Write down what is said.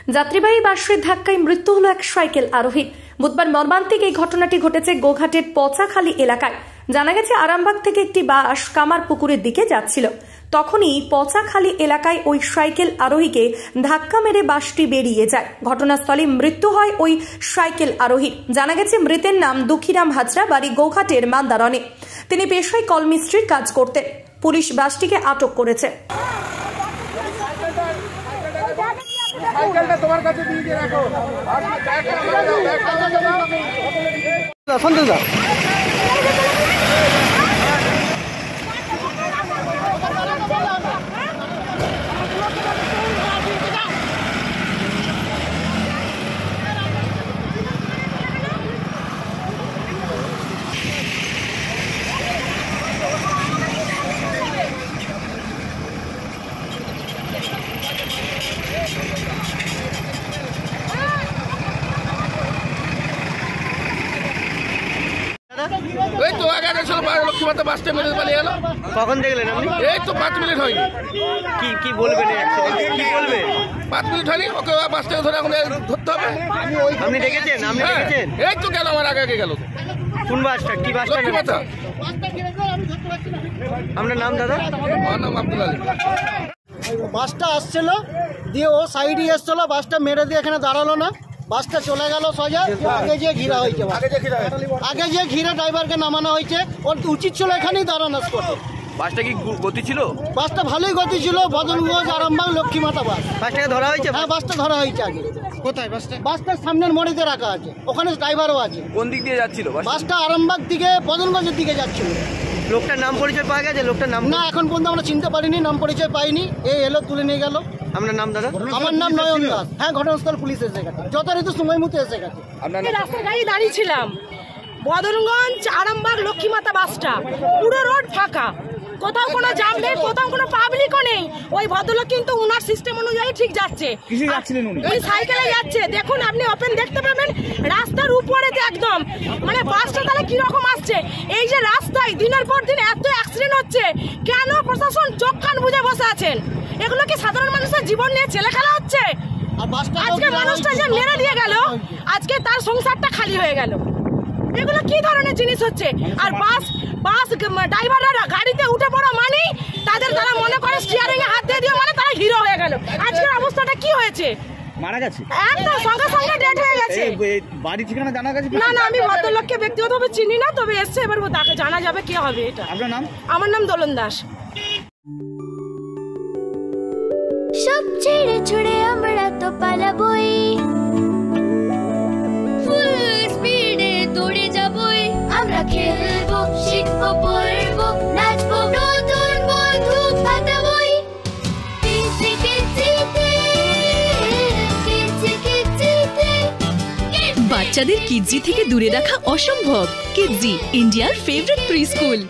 যাত্রীবাহী বাসের ধাক্কায় মৃত্যু হলো এক সাইকেল আরোহী। বুধবার মর্মান্তিক এই ঘটনাটি ঘটেছে গোঘাটের পচাখালী এলাকায়। জানা গেছে, আরামবাগ থেকে একটি বাস কামারপুকুরের দিকে যাচ্ছিল। তখনই পচাখালী এলাকায় ওই সাইকেল আরোহীকে ধাক্কা মেরে বাসটি বেরিয়ে যায়। ঘটনাস্থলে মৃত্যু হয় ওই সাইকেল আরোহীর। জানা গেছে, মৃতের নাম দুঃখীরাম হাজরা, বাড়ি গোঘাটের মান্দারণে। তিনি পেশায় কল মিস্ত্রির কাজ করতেন। পুলিশ বাসটিকে আটক করেছে। সাইকেলটা তোমার কাছে দিয়ে রাখো। সন্দেশ দা লক্ষ্মীমাতা বাসটা মেরে পালিয়ে গেল। কখন দেখলেন আপনি? এই তো 5 মিনিট হয়নি। কি বলবেন? কি বলবে? 5 মিনিট হয়নি, ওকে বাসটাকে ধরে এখন ধরতে হবে। আপনি দেখেছেন? এই তো গেল, আমার আগে গেল। কোন বাসটা? কি বাসটা? লক্ষ্মীমাতা। আপনার নাম দাদা? আমার নাম আব্দুল আলী। বাসটা আসছিল, দিয়ে ও সাইডে এসছিল, বাসটা মেরে দিয়ে এখানে দাঁড়ালো না, বাসটা চলে গেল সোজা। আগে যে ঘিরা হয়েছে, আগে যে ঘিরে ড্রাইভারকে নামানো হয়েছে, ওর উচিত ছিল এখানেই দাঁড়ানো স্পটে। বাসটা কি গতি ছিল? বাসটা ভালোই গতি ছিল, বদনগঞ্জ আরামবাগ লক্ষ্মীমাতা বাস। বাসটাকে ধরা হয়েছে? হ্যাঁ, বাসটা ধরা হয়েছে আগে। কোথায় বাসটা? বাসটার সামনের মরিতে রাখা আছে, ওখানে ড্রাইভারও আছে। কোন দিক দিয়ে যাচ্ছিল বাসটা? আরামবাগ থেকে বদনগঞ্জের দিকে যাচ্ছিল। লোকটার নাম পরিচয় পাওয়া গেছে? লোকটার নাম না, এখন পর্যন্ত আমরা চিনতে পারিনি, নাম পরিচয় পাইনি। এই এলো, তুলে নিয়ে গেল। আপনার নাম দাদা? আমার নাম নয়ন দাস। হ্যাঁ, ঘটনাস্থল পুলিশ এসে গেছে, যথারীতি সময় মতো এসে গেছে। রাস্তার গাড়ি দাঁড়িয়েছিলাম, বদনগঞ্জ আরামবাগ লক্ষ্মীমাতা বাসটা পুরো রোড ফাঁকা, কোথাও কোনো জাম নেই, কোথাও কোনো পাবলিকও নেই। ওই ভদ্রলোক কিন্তু উনার সিস্টেম অনুযায়ী ঠিক যাচ্ছে। ওই সাইকেলে যাচ্ছে, দেখুন আপনি ওপেন দেখতে পাবেন, রাস্তার উপরে একদম, মানে বাসটা তাহলে কিরকম আসছে। এই যে রাস্তায় দিনের পর দিন এত অ্যাক্সিডেন্ট হচ্ছে, কেন প্রশাসন চোখ কান বুঝে বসে আছেন? এগুলো কি সাধারণ মানুষের জীবন নিয়ে ছেলে খেলা হচ্ছে? আজকে মানুষটা যে মেরে দিয়ে গেল, আজকে তার সংসারটা খালি হয়ে গেল। এগুলো কি ধরনের জিনিস হচ্ছে? আর বাস ড্রাইভাররা গাড়িতে উঠে পড়া মানে তাদের, তারা মনে করে স্টিয়ারিং এ হাত দিয়ে দিয়ে মানে তারা হিরো হয়ে গেল। আজকের অবস্থাটা কি হয়েছে? মারা গেছে একদম, সঙ্গে সঙ্গে ডেট হয়ে গেছে। বাড়ি ঠিকানা জানা গেছে? না, আমি ভদ্রলোককে ব্যক্তিগতভাবে চিনি না, তবে এসছে, এবার তাকে জানা যাবে কে হবে এটা। আপনার নাম? আমার নাম দোলন দাস। সব ছেড়ে ছুড়ে আমরা তো পালাবই, ফুল স্পিডে দৌড়ে যাবই। আমরা খেলবো, শিখবো, পড়বো, নাচবো, নতুন বন্ধু পাতাবই। কিচি কিচিতে, কিচি কিচিতে। বাচ্চাদের কিডজি থেকে দূরে রাখা অসম্ভব। কিডজি, ইন্ডিয়ার ফেভারিট প্রি স্কুল।